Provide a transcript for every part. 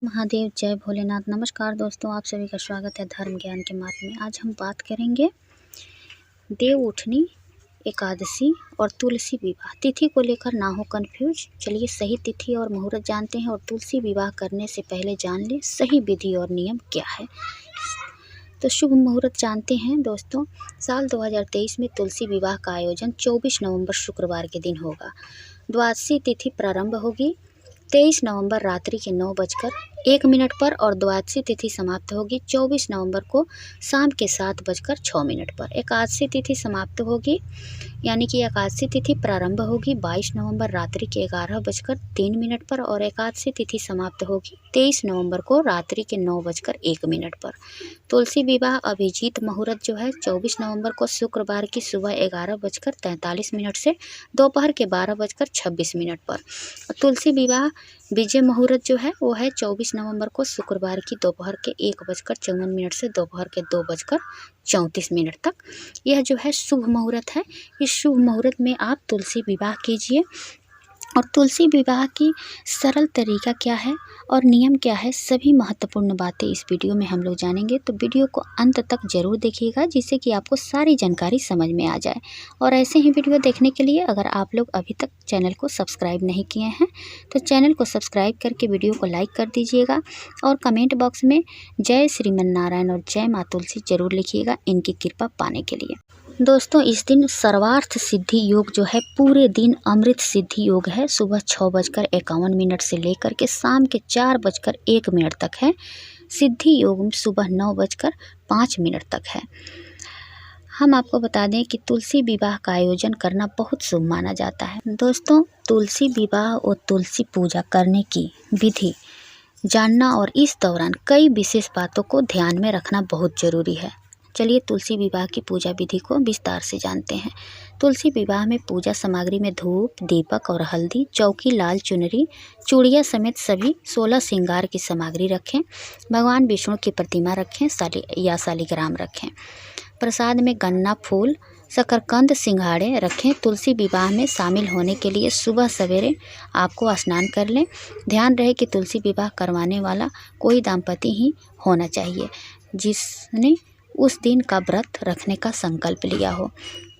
महादेव, जय भोलेनाथ। नमस्कार दोस्तों, आप सभी का स्वागत है धर्म ज्ञान के मार्ग में। आज हम बात करेंगे देव उठनी एकादशी और तुलसी विवाह। तिथि को लेकर ना हो कंफ्यूज। चलिए सही तिथि और मुहूर्त जानते हैं और तुलसी विवाह करने से पहले जान ले सही विधि और नियम क्या है। तो शुभ मुहूर्त जानते हैं दोस्तों। साल 2023 में तुलसी विवाह का आयोजन 24 नवंबर शुक्रवार के दिन होगा। द्वादशी तिथि प्रारंभ होगी 23 नवंबर रात्रि के 9:01 पर और द्वादशी तिथि समाप्त होगी 24 नवंबर को शाम के 7:06 पर। एकादशी तिथि समाप्त होगी यानी कि एकादशी तिथि प्रारंभ होगी 22 नवंबर रात्रि के 11:03 पर और एकादशी तिथि समाप्त होगी 23 नवंबर को रात्रि के 9:01 पर। तुलसी विवाह अभिजीत मुहूर्त जो है 24 नवंबर को शुक्रवार की सुबह 11:43 से दोपहर के 12:26 पर। तुलसी विवाह विजय मुहूर्त जो है वो है 24 नवंबर को शुक्रवार की दोपहर के 1:54 से दोपहर के 2:34 तक। यह जो है शुभ मुहूर्त है। इस शुभ मुहूर्त में आप तुलसी विवाह कीजिए। और तुलसी विवाह की सरल तरीका क्या है और नियम क्या है, सभी महत्वपूर्ण बातें इस वीडियो में हम लोग जानेंगे। तो वीडियो को अंत तक जरूर देखिएगा जिससे कि आपको सारी जानकारी समझ में आ जाए। और ऐसे ही वीडियो देखने के लिए अगर आप लोग अभी तक चैनल को सब्सक्राइब नहीं किए हैं तो चैनल को सब्सक्राइब करके वीडियो को लाइक कर दीजिएगा और कमेंट बॉक्स में जय श्रीमन नारायण और जय माँ तुलसी जरूर लिखिएगा इनकी कृपा पाने के लिए। दोस्तों, इस दिन सर्वार्थ सिद्धि योग जो है पूरे दिन अमृत सिद्धि योग है। सुबह 6:51 से लेकर के शाम के 4:01 तक है। सिद्धि योग सुबह 9:05 तक है। हम आपको बता दें कि तुलसी विवाह का आयोजन करना बहुत शुभ माना जाता है। दोस्तों, तुलसी विवाह और तुलसी पूजा करने की विधि जानना और इस दौरान कई विशेष बातों को ध्यान में रखना बहुत जरूरी है। चलिए तुलसी विवाह की पूजा विधि को विस्तार से जानते हैं। तुलसी विवाह में पूजा सामग्री में धूप, दीपक और हल्दी, चौकी, लाल चुनरी, चूड़िया समेत सभी 16 श्रृंगार की सामग्री रखें। भगवान विष्णु की प्रतिमा रखें या शालिग्राम रखें। प्रसाद में गन्ना फूल, शकरकंद, सिंघाड़े रखें। तुलसी विवाह में शामिल होने के लिए सुबह सवेरे आपको स्नान कर लें। ध्यान रहे कि तुलसी विवाह करवाने वाला कोई दंपति ही होना चाहिए जिसने उस दिन का व्रत रखने का संकल्प लिया हो।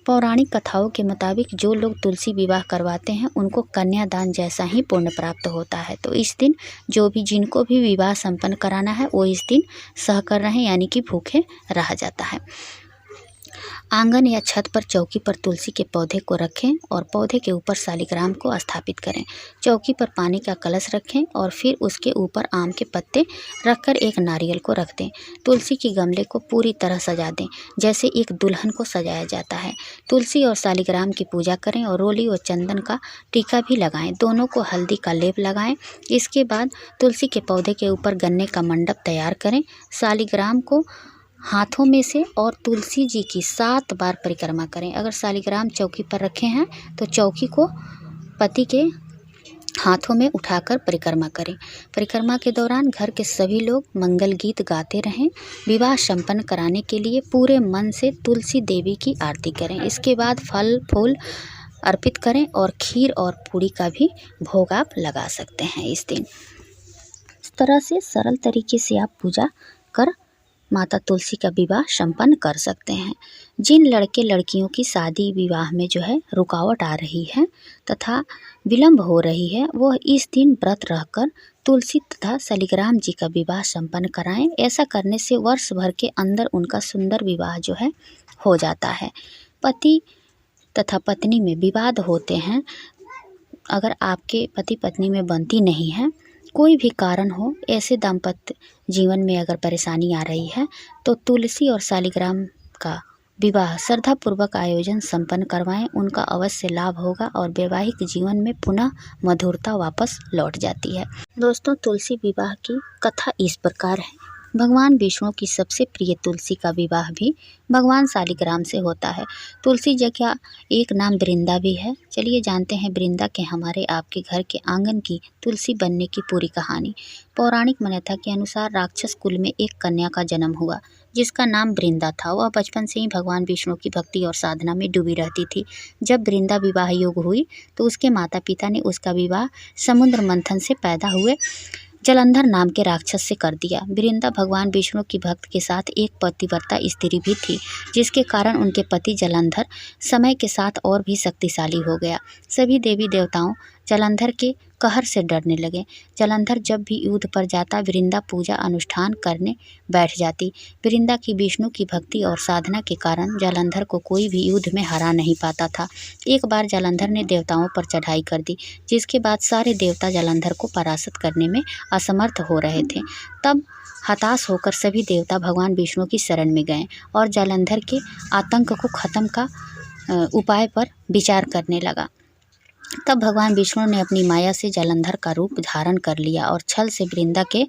पौराणिक कथाओं के मुताबिक जो लोग तुलसी विवाह करवाते हैं उनको कन्यादान जैसा ही पुण्य प्राप्त होता है। तो इस दिन जिनको भी विवाह संपन्न कराना है वो इस दिन सह कर रहें यानी कि भूखे रहा जाता है। आंगन या छत पर चौकी पर तुलसी के पौधे को रखें और पौधे के ऊपर शालिग्राम को स्थापित करें। चौकी पर पानी का कलश रखें और फिर उसके ऊपर आम के पत्ते रखकर एक नारियल को रख दें। तुलसी के गमले को पूरी तरह सजा दें जैसे एक दुल्हन को सजाया जाता है। तुलसी और शालिग्राम की पूजा करें और रोली और चंदन का टीका भी लगाएं। दोनों को हल्दी का लेप लगाएं। इसके बाद तुलसी के पौधे के ऊपर गन्ने का मंडप तैयार करें। शालिग्राम को हाथों में से और तुलसी जी की 7 बार परिक्रमा करें। अगर शालिग्राम चौकी पर रखे हैं तो चौकी को पति के हाथों में उठाकर परिक्रमा करें। परिक्रमा के दौरान घर के सभी लोग मंगल गीत गाते रहें। विवाह संपन्न कराने के लिए पूरे मन से तुलसी देवी की आरती करें। इसके बाद फल फूल अर्पित करें और खीर और पूड़ी का भी भोग आप लगा सकते हैं इस दिन। इस तरह से सरल तरीके से आप पूजा कर माता तुलसी का विवाह संपन्न कर सकते हैं। जिन लड़के लड़कियों की शादी विवाह में जो है रुकावट आ रही है तथा विलंब हो रही है वह इस दिन व्रत रहकर तुलसी तथा शालिग्राम जी का विवाह संपन्न कराएं। ऐसा करने से वर्ष भर के अंदर उनका सुंदर विवाह जो है हो जाता है। पति तथा पत्नी में विवाद होते हैं। अगर आपके पति पत्नी में बनती नहीं है, कोई भी कारण हो, ऐसे दाम्पत्य जीवन में अगर परेशानी आ रही है तो तुलसी और शालिग्राम का विवाह श्रद्धापूर्वक आयोजन संपन्न करवाएं। उनका अवश्य लाभ होगा और वैवाहिक जीवन में पुनः मधुरता वापस लौट जाती है। दोस्तों, तुलसी विवाह की कथा इस प्रकार है। भगवान विष्णु की सबसे प्रिय तुलसी का विवाह भी भगवान शालिग्राम से होता है। तुलसी जी का एक नाम वृंदा भी है। चलिए जानते हैं वृंदा के हमारे आपके घर के आंगन की तुलसी बनने की पूरी कहानी। पौराणिक मान्यता के अनुसार राक्षस कुल में एक कन्या का जन्म हुआ जिसका नाम वृंदा था। वह बचपन से ही भगवान विष्णु की भक्ति और साधना में डूबी रहती थी। जब वृंदा विवाह योग्य हुई तो उसके माता पिता ने उसका विवाह समुद्र मंथन से पैदा हुए जलंधर नाम के राक्षस से कर दिया। वृंदा भगवान विष्णु की भक्त के साथ एक पतिव्रता स्त्री भी थी, जिसके कारण उनके पति जलंधर समय के साथ और भी शक्तिशाली हो गया। सभी देवी देवताओं जलंधर के कहर से डरने लगे। जलंधर जब भी युद्ध पर जाता, वृंदा पूजा अनुष्ठान करने बैठ जाती। वृंदा की विष्णु की भक्ति और साधना के कारण जलंधर को कोई भी युद्ध में हरा नहीं पाता था। एक बार जलंधर ने देवताओं पर चढ़ाई कर दी, जिसके बाद सारे देवता जलंधर को परास्त करने में असमर्थ हो रहे थे। तब हताश होकर सभी देवता भगवान विष्णु की शरण में गए और जलंधर के आतंक को खत्म का उपाय पर विचार करने लगा। तब भगवान विष्णु ने अपनी माया से जलंधर का रूप धारण कर लिया और छल से वृंदा के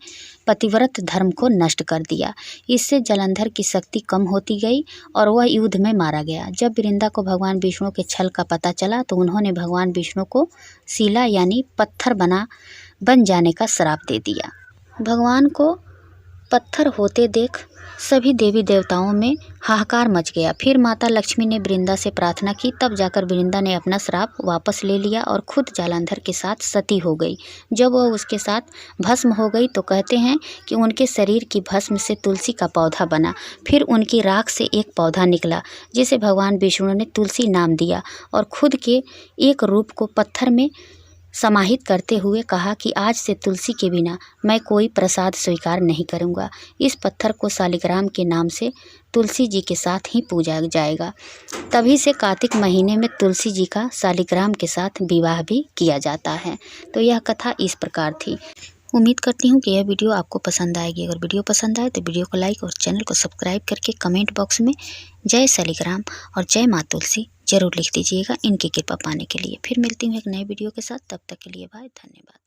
पतिव्रत धर्म को नष्ट कर दिया। इससे जलंधर की शक्ति कम होती गई और वह युद्ध में मारा गया। जब वृंदा को भगवान विष्णु के छल का पता चला तो उन्होंने भगवान विष्णु को शिला यानी पत्थर बन जाने का श्राप दे दिया। भगवान को पत्थर होते देख सभी देवी देवताओं में हाहाकार मच गया। फिर माता लक्ष्मी ने वृंदा से प्रार्थना की, तब जाकर वृंदा ने अपना श्राप वापस ले लिया और खुद जलंधर के साथ सती हो गई। जब वह उसके साथ भस्म हो गई तो कहते हैं कि उनके शरीर की भस्म से तुलसी का पौधा बना। फिर उनकी राख से एक पौधा निकला, जिसे भगवान विष्णु ने तुलसी नाम दिया और खुद के एक रूप को पत्थर में समाहित करते हुए कहा कि आज से तुलसी के बिना मैं कोई प्रसाद स्वीकार नहीं करूँगा। इस पत्थर को शालिग्राम के नाम से तुलसी जी के साथ ही पूजा जाएगा। तभी से कार्तिक महीने में तुलसी जी का शालिग्राम के साथ विवाह भी किया जाता है। तो यह कथा इस प्रकार थी। उम्मीद करती हूँ कि यह वीडियो आपको पसंद आएगी। अगर वीडियो पसंद आए तो वीडियो को लाइक और चैनल को सब्सक्राइब करके कमेंट बॉक्स में जय शालिग्राम और जय माँ तुलसी जरूर लिख दीजिएगा इनकी कृपा पाने के लिए। फिर मिलती हूँ एक नए वीडियो के साथ, तब तक के लिए बाय, धन्यवाद।